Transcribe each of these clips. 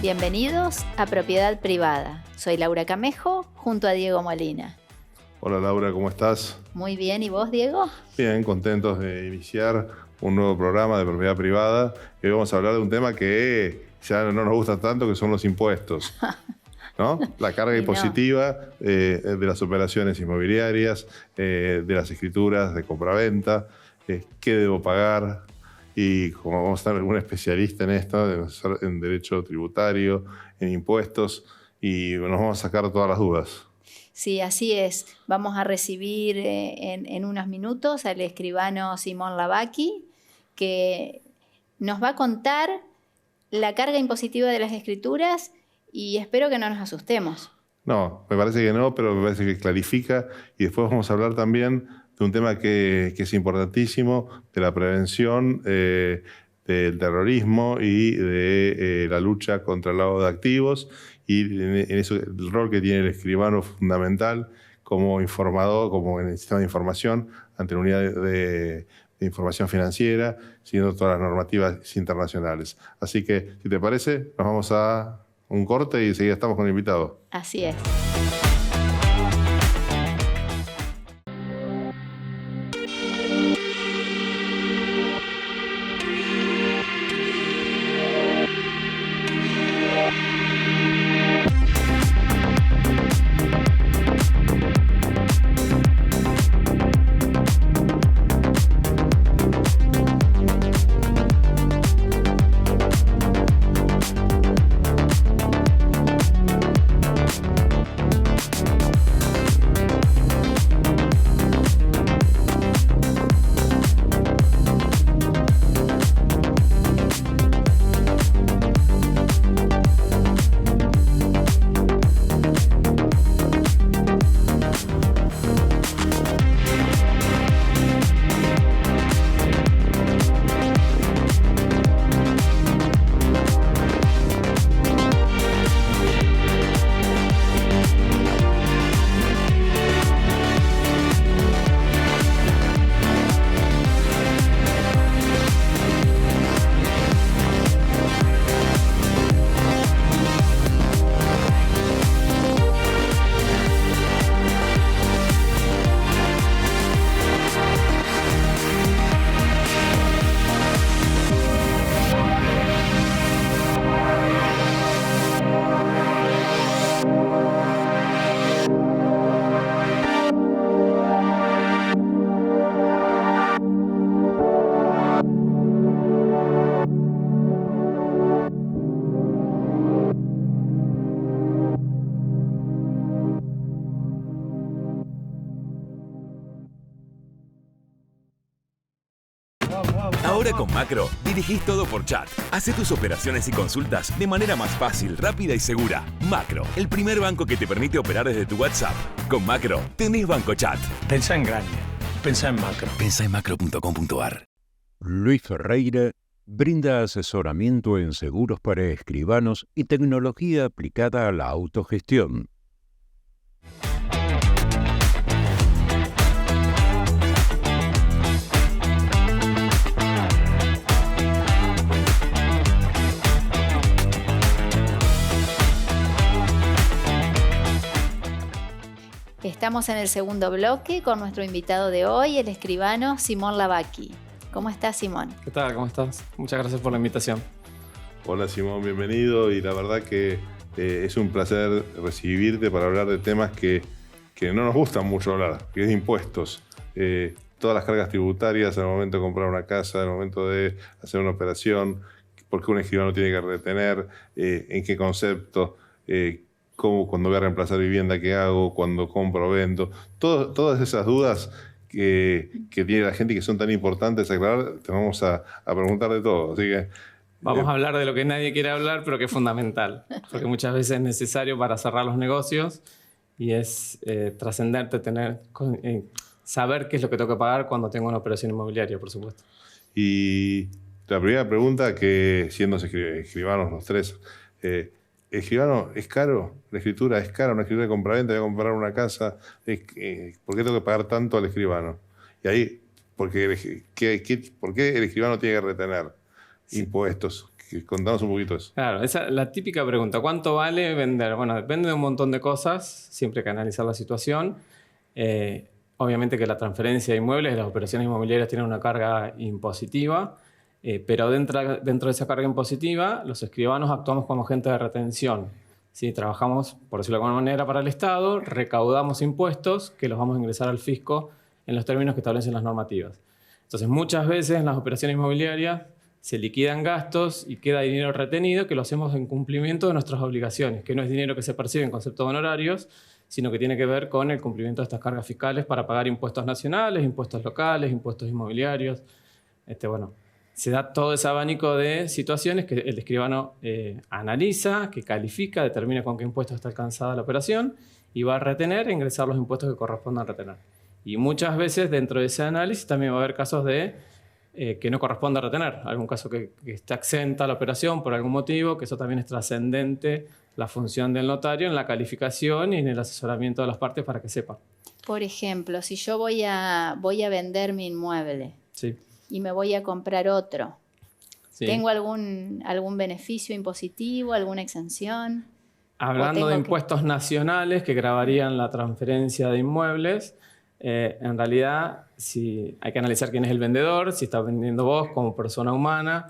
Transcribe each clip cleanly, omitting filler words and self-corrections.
Bienvenidos a Propiedad Privada. Soy Laura Camejo, junto a Diego Molina. Hola Laura, ¿cómo estás? Muy bien, ¿y vos, Diego? Bien, contentos de iniciar un nuevo programa de propiedad privada. Hoy vamos a hablar de un tema que ya no nos gusta tanto, que son los impuestos, ¿no? La carga impositiva de las operaciones inmobiliarias, de las escrituras de compraventa, qué debo pagar. Y como vamos a tener un especialista en esto, en derecho tributario, en impuestos, y nos vamos a sacar todas las dudas. Sí, así es. Vamos a recibir en unos minutos al escribano Simón Lavaki, que nos va a contar la carga impositiva de las escrituras y espero que no nos asustemos. No, me parece que no, pero me parece que clarifica, y después vamos a hablar también de un tema que es importantísimo, de la prevención del terrorismo y de la lucha contra el lavado de activos, y en eso el rol que tiene el escribano fundamental como informador, como en el sistema de información ante la unidad de información financiera, siguiendo todas las normativas internacionales. Así que, si te parece, nos vamos a un corte y enseguida estamos con el invitado. Así es. Ahora con Macro, dirigís todo por chat. Hacé tus operaciones y consultas de manera más fácil, rápida y segura. Macro, el primer banco que te permite operar desde tu WhatsApp. Con Macro, tenés Banco Chat. Pensá en grande. Pensá en Macro. Pensá en macro.com.ar. Luis Ferreira brinda asesoramiento en seguros para escribanos y tecnología aplicada a la autogestión. Estamos en el segundo bloque con nuestro invitado de hoy, el escribano Simón Lavaki. ¿Cómo estás, Simón? ¿Qué tal? ¿Cómo estás? Muchas gracias por la invitación. Hola Simón, bienvenido, y la verdad que es un placer recibirte para hablar de temas que no nos gustan mucho hablar, que es de impuestos. Todas las cargas tributarias al momento de comprar una casa, al momento de hacer una operación, por qué un escribano tiene que retener, en qué concepto, cómo, cuando voy a reemplazar vivienda, qué hago, cuando compro o vendo. Todas esas dudas que tiene la gente y que son tan importantes aclarar, te vamos a preguntar de todo. Así que vamos a hablar de lo que nadie quiere hablar, pero que es fundamental, porque muchas veces es necesario para cerrar los negocios y es trascendente saber qué es lo que tengo que pagar cuando tengo una operación inmobiliaria, por supuesto. Y la primera pregunta, que siendo escribanos los tres, escribano, ¿es caro? ¿La escritura es cara? ¿Una escritura de compraventa? ¿Voy a comprar una casa? ¿Por qué tengo que pagar tanto al escribano? Y ahí, ¿por qué el escribano tiene que retener impuestos? Contanos un poquito eso. Claro, esa es la típica pregunta. ¿Cuánto vale vender? Bueno, depende de un montón de cosas. Siempre hay que analizar la situación. Obviamente que la transferencia de inmuebles, las operaciones inmobiliarias tienen una carga impositiva, pero dentro de esa carga impositiva, los escribanos actuamos como agentes de retención. ¿Sí? Trabajamos, por decirlo de alguna manera, para el Estado, recaudamos impuestos que los vamos a ingresar al fisco en los términos que establecen las normativas. Entonces, muchas veces en las operaciones inmobiliarias se liquidan gastos y queda dinero retenido que lo hacemos en cumplimiento de nuestras obligaciones, que no es dinero que se percibe en concepto de honorarios, sino que tiene que ver con el cumplimiento de estas cargas fiscales para pagar impuestos nacionales, impuestos locales, impuestos inmobiliarios. Bueno, se da todo ese abanico de situaciones que el escribano analiza, que califica, determina con qué impuestos está alcanzada la operación y va a retener e ingresar los impuestos que correspondan retener. Y muchas veces dentro de ese análisis también va a haber casos de que no corresponde retener, algún caso que está exenta la operación por algún motivo, que eso también es trascendente la función del notario en la calificación y en el asesoramiento de las partes para que sepa. Por ejemplo, si yo voy a vender mi inmueble Sí. y me voy a comprar otro, Sí. ¿tengo algún beneficio impositivo, alguna exención? Hablando de impuestos nacionales que gravarían la transferencia de inmuebles, en realidad hay que analizar quién es el vendedor, si estás vendiendo vos como persona humana,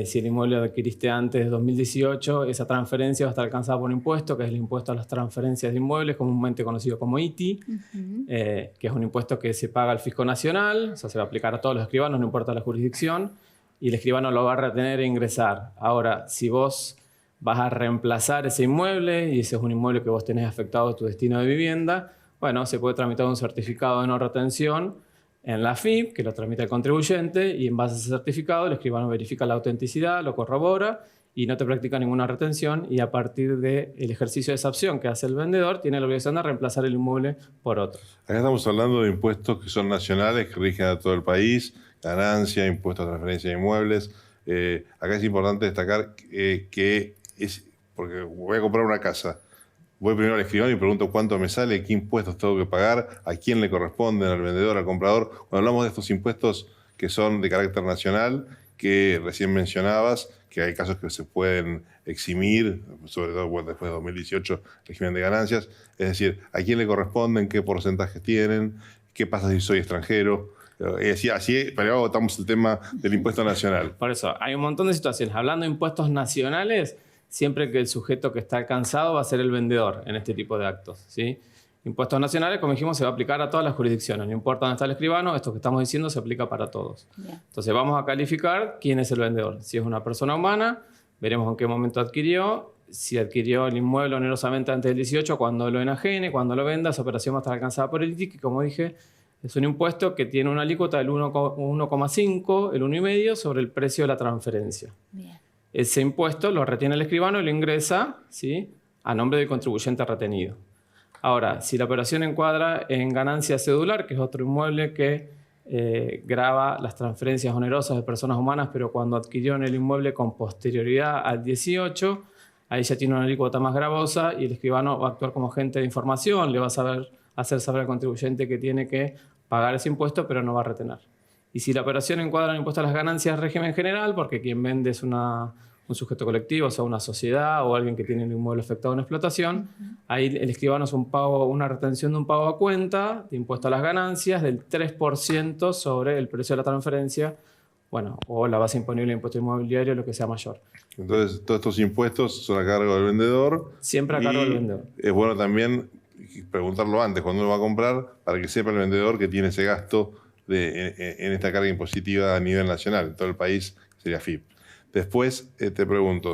si el inmueble lo adquiriste antes de 2018, esa transferencia va a estar alcanzada por un impuesto, que es el impuesto a las transferencias de inmuebles, comúnmente conocido como ITI, que es un impuesto que se paga al fisco nacional, o sea, se va a aplicar a todos los escribanos, no importa la jurisdicción, y el escribano lo va a retener e ingresar. Ahora, si vos vas a reemplazar ese inmueble, y ese es un inmueble que vos tenés afectado a tu destino de vivienda, bueno, se puede tramitar un certificado de no retención en la FIP, que lo tramita el contribuyente, y en base a ese certificado el escribano verifica la autenticidad, lo corrobora y no te practica ninguna retención, y a partir del ejercicio de esa opción que hace el vendedor, tiene la obligación de reemplazar el inmueble por otro. Acá estamos hablando de impuestos que son nacionales, que rigen a todo el país, ganancia, impuestos a transferencia de inmuebles. Acá es importante destacar que es, porque voy a comprar una casa, voy primero al escribano y pregunto cuánto me sale, qué impuestos tengo que pagar, a quién le corresponden, al vendedor, al comprador. Cuando hablamos de estos impuestos que son de carácter nacional, que recién mencionabas, que hay casos que se pueden eximir, sobre todo después de 2018, régimen de ganancias, es decir, a quién le corresponden, qué porcentajes tienen, qué pasa si soy extranjero. Así, pero luego agotamos el tema del impuesto nacional. Por eso, hay un montón de situaciones. Hablando de impuestos nacionales, siempre que el sujeto que está alcanzado va a ser el vendedor en este tipo de actos, ¿sí? Impuestos nacionales, como dijimos, se va a aplicar a todas las jurisdicciones. No importa dónde está el escribano, esto que estamos diciendo se aplica para todos. Bien. Entonces vamos a calificar quién es el vendedor. Si es una persona humana, veremos en qué momento adquirió. Si adquirió el inmueble onerosamente antes del 18, cuando lo enajene, cuando lo venda, esa operación va a estar alcanzada por el ITI, que como dije, es un impuesto que tiene una alícuota del 1,5, el 1,5 sobre el precio de la transferencia. Bien. Ese impuesto lo retiene el escribano y lo ingresa, ¿sí?, a nombre del contribuyente retenido. Ahora, si la operación encuadra en ganancia cedular, que es otro inmueble que grava las transferencias onerosas de personas humanas, pero cuando adquirieron el inmueble con posterioridad al 18, ahí ya tiene una alícuota más gravosa y el escribano va a actuar como agente de información, le va a hacer saber al contribuyente que tiene que pagar ese impuesto, pero no va a retener. Y si la operación encuadra en impuesto a las ganancias régimen general, porque quien vende es un sujeto colectivo, o sea, una sociedad o alguien que tiene el inmueble afectado en explotación, ahí el escribano es una retención de un pago a cuenta de impuesto a las ganancias del 3% sobre el precio de la transferencia, bueno, o la base imponible de impuesto inmobiliario, lo que sea mayor. Entonces, todos estos impuestos son a cargo del vendedor. Siempre a cargo del vendedor. Es bueno también preguntarlo antes, cuando uno va a comprar, para que sepa el vendedor que tiene ese gasto en esta carga impositiva a nivel nacional. En todo el país sería FIP. Después te pregunto,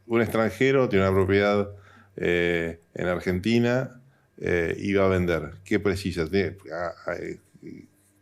un extranjero tiene una propiedad en Argentina y va a vender. ¿Qué precisa?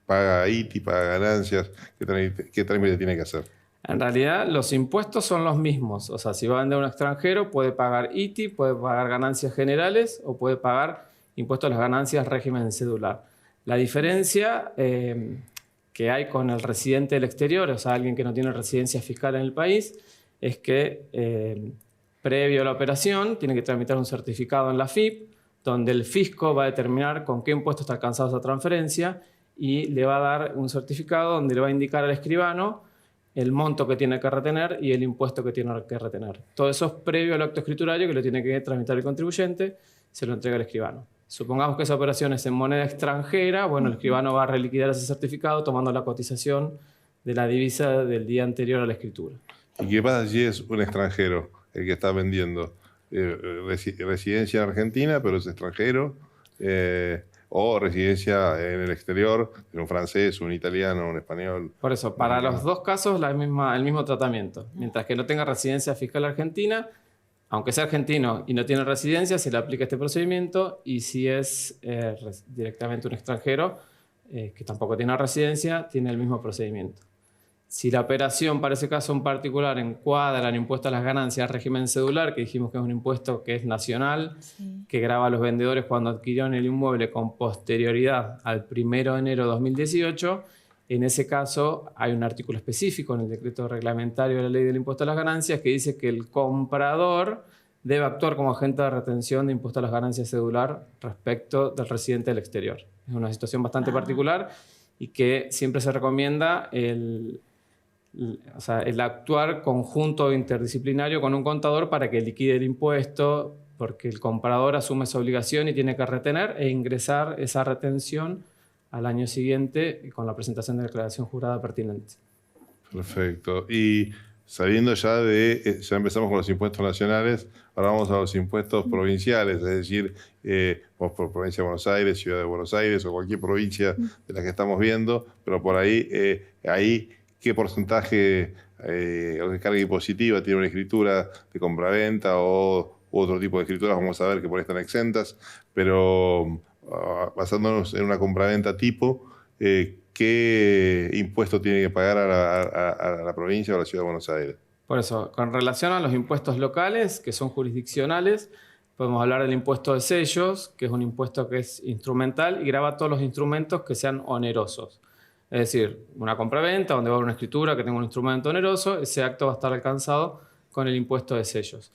¿Paga ITI, paga ganancias? ¿Qué trámite tiene que hacer? En realidad, los impuestos son los mismos. O sea, si va a vender a un extranjero, puede pagar ITI, puede pagar ganancias generales o puede pagar impuestos a las ganancias régimen cedular. La diferencia que hay con el residente del exterior, o sea, alguien que no tiene residencia fiscal en el país, es que previo a la operación tiene que tramitar un certificado en la FIP, donde el fisco va a determinar con qué impuesto está alcanzada esa transferencia y le va a dar un certificado donde le va a indicar al escribano el monto que tiene que retener y el impuesto que tiene que retener. Todo eso es previo al acto escriturario que lo tiene que tramitar el contribuyente, se lo entrega al escribano. Supongamos que esa operación es en moneda extranjera, bueno, el escribano va a reliquidar ese certificado tomando la cotización de la divisa del día anterior a la escritura. ¿Y qué pasa si es un extranjero el que está vendiendo? Residencia en Argentina, pero es extranjero, o residencia en el exterior, un francés, un italiano, un español. Por eso, para los dos casos el mismo tratamiento. Mientras que no tenga residencia fiscal argentina, aunque sea argentino y no tiene residencia, se le aplica este procedimiento, y si es directamente un extranjero que tampoco tiene residencia, tiene el mismo procedimiento. Si la operación, para ese caso en particular, encuadra el impuesto a las ganancias al régimen cedular, que dijimos que es un impuesto que es nacional, sí, que grava a los vendedores cuando adquirieron el inmueble con posterioridad al 1 de enero de 2018, en ese caso hay un artículo específico en el decreto reglamentario de la ley del impuesto a las ganancias que dice que el comprador debe actuar como agente de retención de impuesto a las ganancias cedular respecto del residente del exterior. Es una situación bastante particular y que siempre se recomienda el actuar conjunto o interdisciplinario con un contador para que liquide el impuesto, porque el comprador asume esa obligación y tiene que retener e ingresar esa retención al año siguiente con la presentación de la declaración jurada pertinente. Perfecto. Y sabiendo ya ya empezamos con los impuestos nacionales, ahora vamos a los impuestos provinciales, es decir, por provincia de Buenos Aires, Ciudad de Buenos Aires o cualquier provincia de la que estamos viendo, pero por ahí, ¿qué porcentaje de carga impositiva tiene una escritura de compraventa u otro tipo de escrituras? Vamos a ver que por ahí están exentas, pero basándonos en una compraventa tipo, ¿qué impuesto tiene que pagar a la provincia o a la Ciudad de Buenos Aires? Por eso, con relación a los impuestos locales, que son jurisdiccionales, podemos hablar del impuesto de sellos, que es un impuesto que es instrumental y grava todos los instrumentos que sean onerosos. Es decir, una compraventa donde va a haber una escritura que tenga un instrumento oneroso, ese acto va a estar alcanzado con el impuesto de sellos.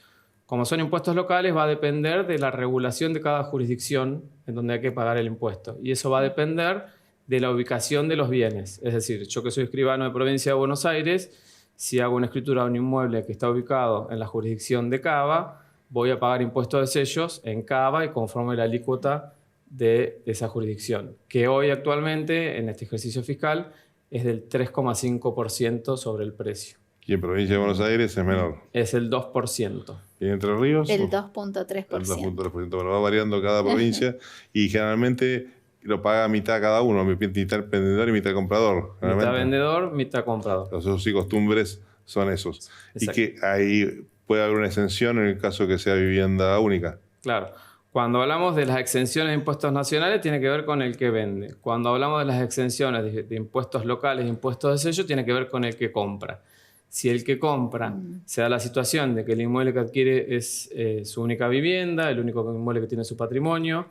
Como son impuestos locales, va a depender de la regulación de cada jurisdicción en donde hay que pagar el impuesto. Y eso va a depender de la ubicación de los bienes. Es decir, yo que soy escribano de provincia de Buenos Aires, si hago una escritura de un inmueble que está ubicado en la jurisdicción de Cava, voy a pagar impuestos de sellos en Cava y conforme la alícuota de esa jurisdicción, que hoy actualmente en este ejercicio fiscal es del 3,5% sobre el precio. Y en provincia de Buenos Aires es menor. Es el 2%. ¿Y en Entre Ríos? El 2,3%. El 2,3%. Bueno, va variando cada provincia y generalmente lo paga mitad cada uno, mitad el vendedor y mitad el comprador. Mitad vendedor, mitad comprador. Los usos y costumbres son esos. Exacto. Y que ahí puede haber una exención en el caso que sea vivienda única. Claro. Cuando hablamos de las exenciones de impuestos nacionales, tiene que ver con el que vende. Cuando hablamos de las exenciones de impuestos locales, de impuestos de sello, tiene que ver con el que compra. Si el que compra se da la situación de que el inmueble que adquiere es su única vivienda, el único inmueble que tiene su patrimonio,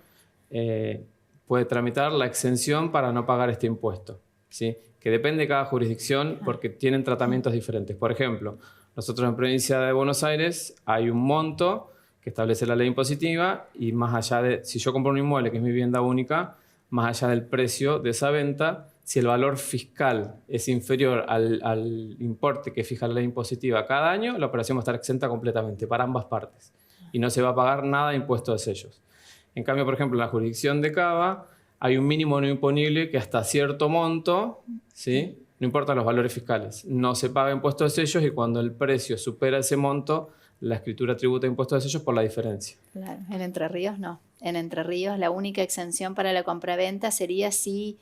puede tramitar la exención para no pagar este impuesto, ¿sí? Que depende de cada jurisdicción porque tienen tratamientos diferentes. Por ejemplo, nosotros en provincia de Buenos Aires hay un monto que establece la ley impositiva y más allá de, si yo compro un inmueble que es mi vivienda única, más allá del precio de esa venta, si el valor fiscal es inferior al importe que fija la ley impositiva cada año, la operación va a estar exenta completamente para ambas partes y no se va a pagar nada de impuesto de sellos. En cambio, por ejemplo, en la jurisdicción de Cava hay un mínimo no imponible que hasta cierto monto, ¿sí? No importan los valores fiscales, no se paga impuesto de sellos y cuando el precio supera ese monto, la escritura tributa impuestos de sellos por la diferencia. Claro, en Entre Ríos no. En Entre Ríos la única exención para la compraventa sería si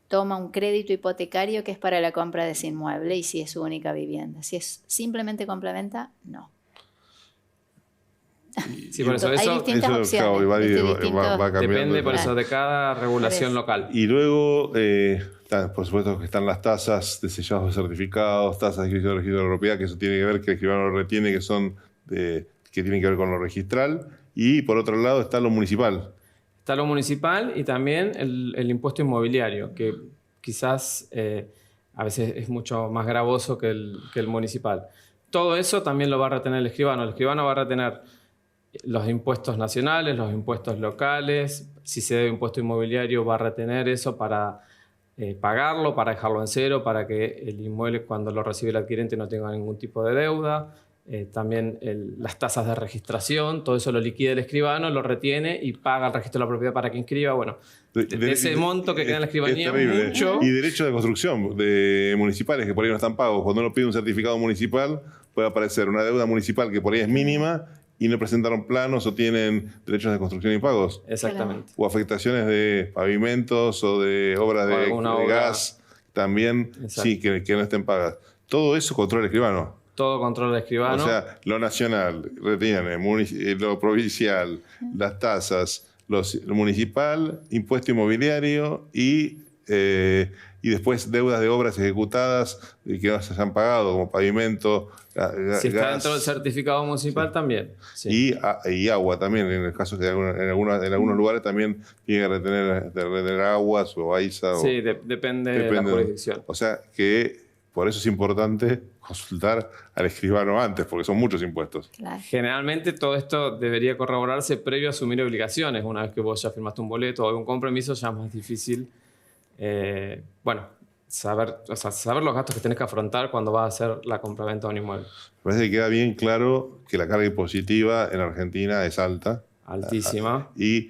toma un crédito hipotecario que es para la compra de ese inmueble y si es su única vivienda. Si es simplemente compraventa, no. Sí, por eso hay distintas opciones. Claro, va cambiando. Depende por eso de cada regulación local. Y luego, por supuesto que están las tasas de sellados de certificados, tasas de inscripción de registro de la propiedad, que eso tiene que ver, que el escribano lo retiene, que tienen que ver con lo registral. Y por otro lado está lo municipal. Está lo municipal y también el impuesto inmobiliario, que quizás a veces es mucho más gravoso que el municipal. Todo eso también lo va a retener el escribano. El escribano va a retener los impuestos nacionales, los impuestos locales. Si se debe impuesto inmobiliario, va a retener eso para pagarlo, para dejarlo en cero, para que el inmueble cuando lo recibe el adquirente no tenga ningún tipo de deuda. También las tasas de registración, todo eso lo liquida el escribano, lo retiene y paga el registro de la propiedad para que inscriba. Bueno, de ese monto que queda en la escribanía, mucho. Y derechos de construcción de municipales que por ahí no están pagos. Cuando uno pide un certificado municipal, puede aparecer una deuda municipal que por ahí es mínima y no presentaron planos o tienen derechos de construcción impagos. Exactamente. O afectaciones de pavimentos o de obras de gas también, sí, que no estén pagas. Todo eso controla el escribano. Todo control del escribano. O sea, lo nacional retiene, lo provincial, las tasas, lo municipal, impuesto inmobiliario y después deudas de obras ejecutadas que no se hayan pagado, como pavimento, si está gas, dentro del certificado municipal también. Sí. Y agua también, en el caso que en algunos lugares también tiene que retener aguas o AISA. Sí, depende de la jurisdicción. O sea que por eso es importante consultar al escribano antes, porque son muchos impuestos. Claro. Generalmente todo esto debería corroborarse previo a asumir obligaciones. Una vez que vos ya firmaste un boleto o algún compromiso, ya es más difícil saber los gastos que tenés que afrontar cuando vas a hacer la compraventa de un inmueble. Me parece que queda bien claro que la carga impositiva en Argentina es alta. Altísima. Y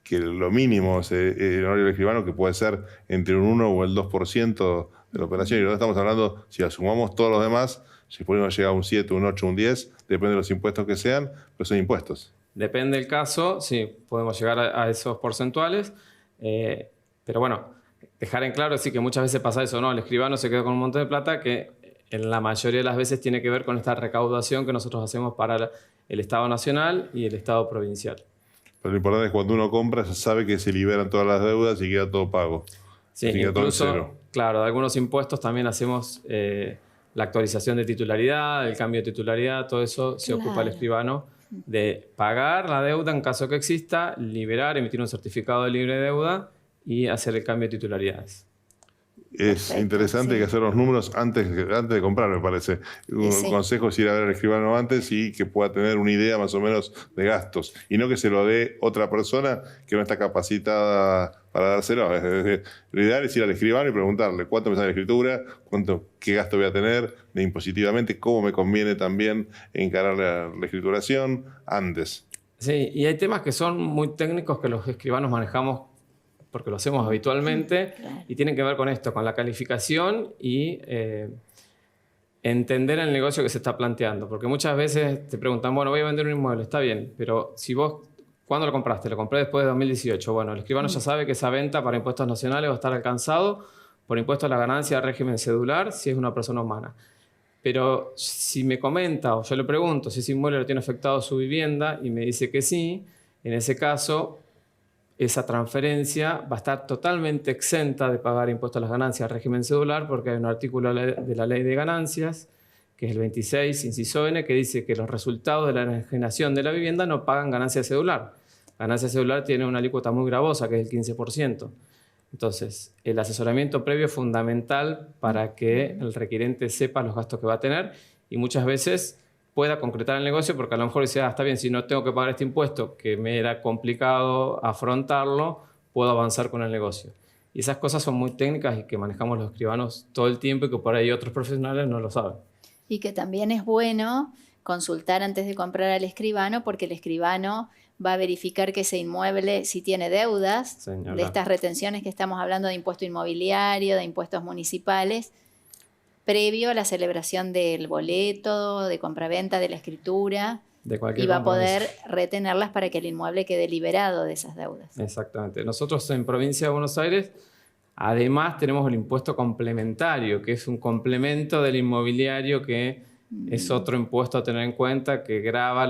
que lo mínimo es el honorario del escribano, que puede ser entre un 1 o el 2% de la operación. Y no estamos hablando, si asumamos todos los demás, si podemos llegar a un 7, un 8, un 10, depende de los impuestos que sean, pero son impuestos. Depende del caso, sí, podemos llegar a esos porcentuales. Pero bueno, dejar en claro, sí, que muchas veces pasa eso, ¿no? El escribano se quedó con un montón de plata que en la mayoría de las veces tiene que ver con esta recaudación que nosotros hacemos para el Estado Nacional y el Estado Provincial. Pero lo importante es que cuando uno compra, se sabe que se liberan todas las deudas y queda todo pago. Sí, incluso, claro, de algunos impuestos también hacemos la actualización de titularidad, el cambio de titularidad, todo eso se ocupa el escribano de pagar la deuda en caso que exista, liberar, emitir un certificado de libre deuda y hacer el cambio de titularidades. Es interesante que hacer los números antes de comprar, me parece. Un consejo es ir a ver al escribano antes y que pueda tener una idea más o menos de gastos. Y no que se lo dé otra persona que no está capacitada para dárselo. Lo ideal es ir al escribano y preguntarle cuánto me sale la escritura, qué gasto voy a tener de impositivamente, cómo me conviene también encarar la escrituración antes. Sí, y hay temas que son muy técnicos que los escribanos manejamos porque lo hacemos habitualmente, y tienen que ver con esto, con la calificación y entender el negocio que se está planteando. Porque muchas veces te preguntan, bueno, voy a vender un inmueble, está bien, pero si vos, ¿cuándo lo compraste? Lo compré después de 2018. Bueno, el escribano ya sabe que esa venta para impuestos nacionales va a estar alcanzado por impuesto a la ganancia de régimen cedular si es una persona humana. Pero si me comenta o yo le pregunto si ese inmueble lo tiene afectado su vivienda y me dice que sí, en ese caso esa transferencia va a estar totalmente exenta de pagar impuestos a las ganancias al régimen cedular porque hay un artículo de la ley de ganancias, que es el 26, inciso N, que dice que los resultados de la enajenación de la vivienda no pagan ganancia cedular. Ganancia cedular tiene una alícuota muy gravosa, que es el 15%. Entonces, el asesoramiento previo es fundamental para que el requirente sepa los gastos que va a tener y muchas veces pueda concretar el negocio, porque a lo mejor dice, está bien, si no tengo que pagar este impuesto, que me era complicado afrontarlo, puedo avanzar con el negocio. Y esas cosas son muy técnicas y que manejamos los escribanos todo el tiempo y que por ahí otros profesionales no lo saben. Y que también es bueno consultar antes de comprar al escribano, porque el escribano va a verificar que ese inmueble, si tiene deudas, de estas retenciones que estamos hablando de impuesto inmobiliario, de impuestos municipales, previo a la celebración del boleto, de compraventa, de la escritura, y va a poder retenerlas para que el inmueble quede liberado de esas deudas. Exactamente. Nosotros en Provincia de Buenos Aires, además tenemos el impuesto complementario, que es un complemento del inmobiliario que es otro impuesto a tener en cuenta que grava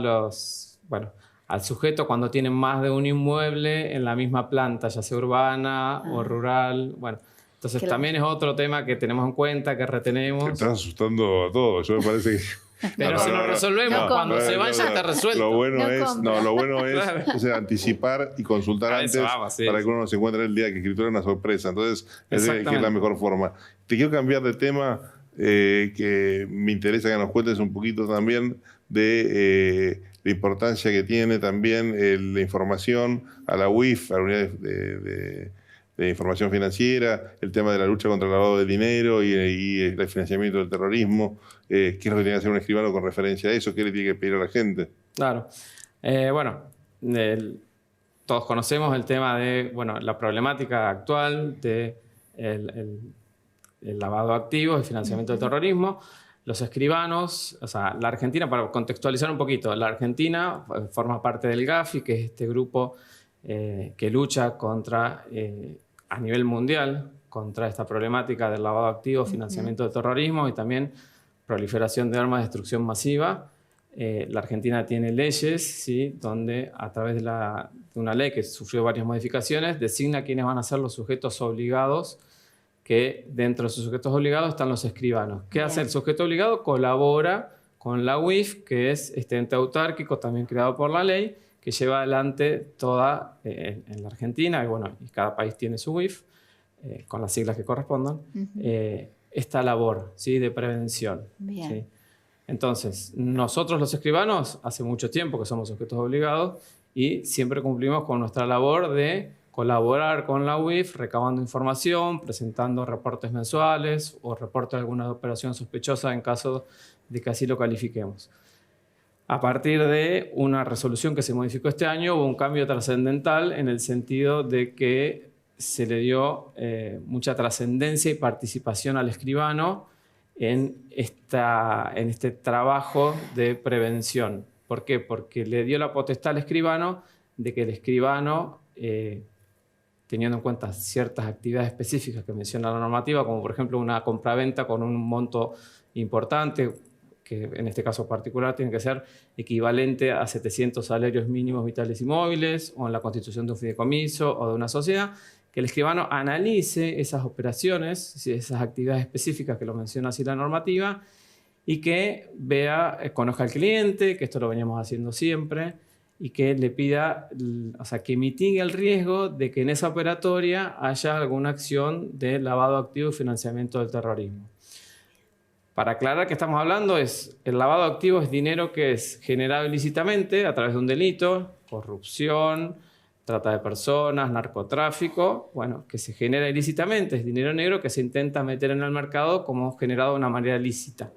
al sujeto cuando tiene más de un inmueble en la misma planta, ya sea urbana o rural, Entonces también es otro tema que tenemos en cuenta, que retenemos. Te estás asustando a todos, yo me parece que... Pero si lo resolvemos, cuando se vaya está resuelto. Lo bueno es anticipar y consultar antes para que uno no se encuentre el día que escritura una sorpresa. Entonces, que es la mejor forma. Te quiero cambiar de tema, que me interesa que nos cuentes un poquito también de la importancia que tiene también la información a la UIF, a la unidad de información financiera, el tema de la lucha contra el lavado de dinero y el financiamiento del terrorismo. ¿Qué es lo que tiene que hacer un escribano con referencia a eso? ¿Qué le tiene que pedir a la gente? Claro. Todos conocemos el tema de la problemática actual de el lavado de activos, el financiamiento del terrorismo. Los escribanos, la Argentina, para contextualizar un poquito, la Argentina forma parte del GAFI, que es este grupo que lucha contra, a nivel mundial, contra esta problemática del lavado de activos, financiamiento del terrorismo y también proliferación de armas de destrucción masiva. La Argentina tiene leyes, ¿sí?, donde a través de una ley que sufrió varias modificaciones, designa quiénes van a ser los sujetos obligados, que dentro de esos sujetos obligados están los escribanos. ¿Qué hace el sujeto obligado? Colabora con la UIF, que es este ente autárquico también creado por la ley, que lleva adelante toda, en la Argentina, y cada país tiene su UIF, con las siglas que correspondan, esta labor, ¿sí?, de prevención. Bien. ¿Sí? Entonces, nosotros los escribanos, hace mucho tiempo que somos sujetos obligados y siempre cumplimos con nuestra labor de colaborar con la UIF, recabando información, presentando reportes mensuales o reportes de alguna operación sospechosa en caso de que así lo califiquemos. A partir de una resolución que se modificó este año, hubo un cambio trascendental en el sentido de que se le dio mucha trascendencia y participación al escribano en este trabajo de prevención. ¿Por qué? Porque le dio la potestad al escribano de que el escribano, teniendo en cuenta ciertas actividades específicas que menciona la normativa, como por ejemplo una compraventa con un monto importante, que en este caso particular tiene que ser equivalente a 700 salarios mínimos vitales y móviles, o en la constitución de un fideicomiso o de una sociedad, que el escribano analice esas operaciones, esas actividades específicas que lo menciona así la normativa, y que vea, conozca al cliente, que esto lo veníamos haciendo siempre, y que le pida, que mitigue el riesgo de que en esa operatoria haya alguna acción de lavado de activos y financiamiento del terrorismo. Para aclarar que estamos hablando, el lavado de activos es dinero que es generado ilícitamente a través de un delito, corrupción, trata de personas, narcotráfico, que se genera ilícitamente, es dinero negro que se intenta meter en el mercado como generado de una manera lícita.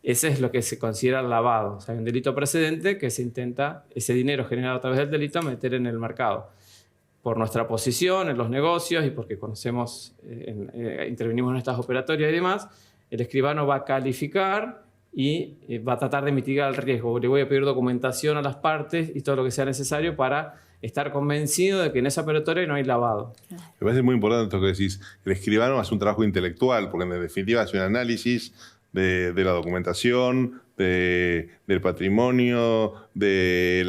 Ese es lo que se considera lavado. Hay un delito precedente que se intenta, ese dinero generado a través del delito, meter en el mercado. Por nuestra posición en los negocios y porque conocemos, intervenimos en estas operatorias y demás, el escribano va a calificar y va a tratar de mitigar el riesgo. Le voy a pedir documentación a las partes y todo lo que sea necesario para estar convencido de que en esa operatoria no hay lavado. Me parece muy importante esto que decís. El escribano hace un trabajo intelectual, porque en definitiva hace un análisis de la documentación, del patrimonio, de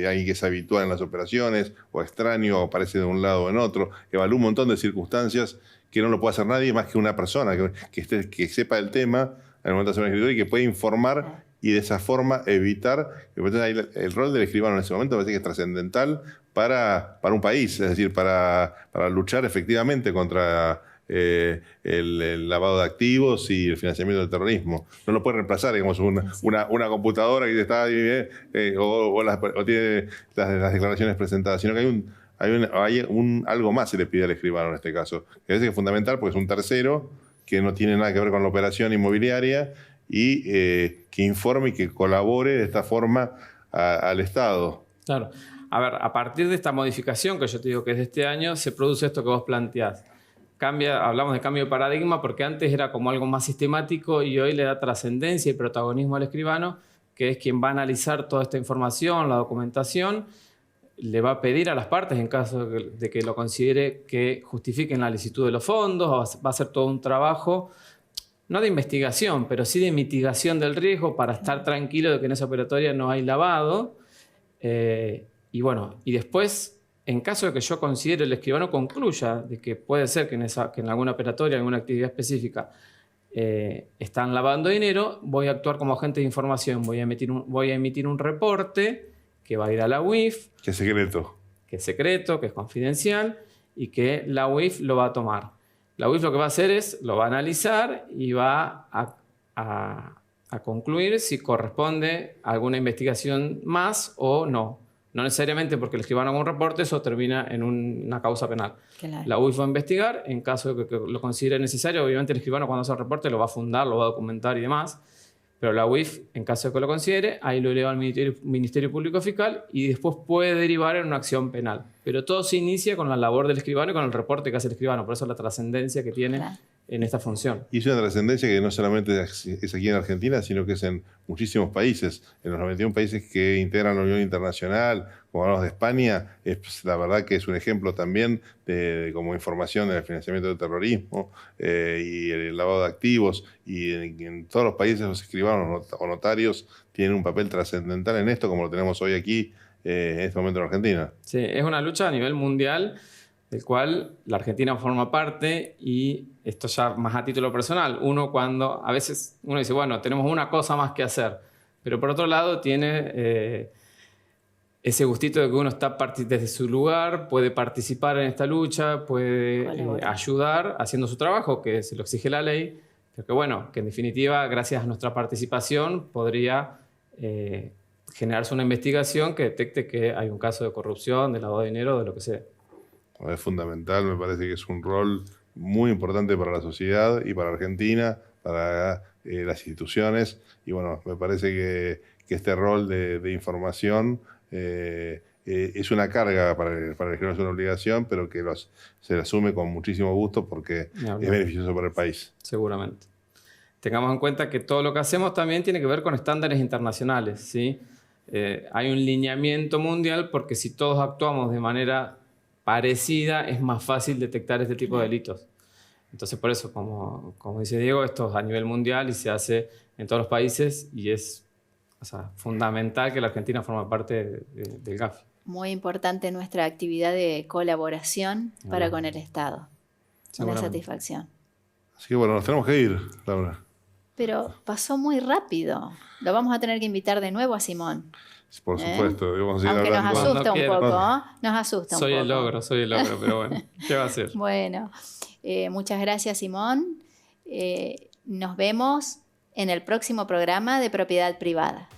alguien que es habitual en las operaciones, o extraño, o aparece de un lado o en otro. Evalúa un montón de circunstancias que no lo puede hacer nadie más que una persona que sepa el tema al momento de hacer una escritura y que puede informar y de esa forma evitar. El rol del escribano en ese momento me parece que es trascendental para un país, es decir, para luchar efectivamente contra el lavado de activos y el financiamiento del terrorismo. No lo puede reemplazar, digamos, una computadora que está o tiene las declaraciones presentadas, sino que hay algo más se le pide al escribano en este caso. Que es fundamental porque es un tercero que no tiene nada que ver con la operación inmobiliaria y que informe y que colabore de esta forma al Estado. Claro. A ver, a partir de esta modificación, que yo te digo que es de este año, se produce esto que vos planteás. Hablamos de cambio de paradigma porque antes era como algo más sistemático y hoy le da trascendencia y protagonismo al escribano, que es quien va a analizar toda esta información, la documentación, le va a pedir a las partes, en caso de que lo considere, que justifiquen la licitud de los fondos, va a hacer todo un trabajo, no de investigación, pero sí de mitigación del riesgo para estar tranquilo de que en esa operatoria no hay lavado. Y después, en caso de que yo considere el escribano concluya de que puede ser que en alguna operatoria, en alguna actividad específica, están lavando dinero, voy a actuar como agente de información, voy a emitir un reporte que va a ir a la UIF. Que es secreto. Que es secreto, que es confidencial y que la UIF lo va a tomar. La UIF lo que va a hacer lo va a analizar y va a concluir si corresponde a alguna investigación más o no. No necesariamente porque el escribano haga un reporte, eso termina en una causa penal. Claro. La UIF va a investigar, en caso de que lo considere necesario, obviamente el escribano cuando hace el reporte lo va a fundar, lo va a documentar y demás, pero la UIF, en caso de que lo considere, ahí lo eleva al Ministerio Público Fiscal y después puede derivar en una acción penal. Pero todo se inicia con la labor del escribano y con el reporte que hace el escribano, por eso la trascendencia que tiene en esta función. Y es una trascendencia que no solamente es aquí en Argentina, sino que es en muchísimos países. En los 91 países que integran la Unión Internacional, como hablamos de España, la verdad que es un ejemplo también como información del financiamiento del terrorismo y el lavado de activos. Y en todos los países los escribanos o notarios tienen un papel trascendental en esto, como lo tenemos hoy aquí, en este momento en Argentina. Sí, es una lucha a nivel mundial del cual la Argentina forma parte, y esto ya más a título personal. A veces uno dice, bueno, tenemos una cosa más que hacer, pero por otro lado tiene ese gustito de que uno está desde su lugar, puede participar en esta lucha, puede ayudar haciendo su trabajo, que se lo exige la ley, pero que bueno, que en definitiva, gracias a nuestra participación, podría generarse una investigación que detecte que hay un caso de corrupción, de lavado de dinero, de lo que sea. Es fundamental, me parece que es un rol muy importante para la sociedad y para Argentina, para las instituciones. Y bueno, me parece que este rol de información es una carga para el que no es una obligación, pero que se la asume con muchísimo gusto porque es beneficioso para el país. Seguramente. Tengamos en cuenta que todo lo que hacemos también tiene que ver con estándares internacionales, ¿sí? Hay un lineamiento mundial porque si todos actuamos de manera parecida, es más fácil detectar este tipo de delitos. Entonces, por eso, como dice Diego, esto es a nivel mundial y se hace en todos los países y es fundamental que la Argentina forme parte del GAFI. Muy importante nuestra actividad de colaboración para con el Estado. Una satisfacción. Así que bueno, nos tenemos que ir, Laura. Pero pasó muy rápido. Lo vamos a tener que invitar de nuevo a Simón. Por supuesto, vamos a ir aunque hablando. nos asusta un poco, ¿eh? Nos asusta un poco. Soy el logro, pero bueno, ¿qué va a hacer? Bueno, muchas gracias, Simón. Nos vemos en el próximo programa de Propiedad Privada.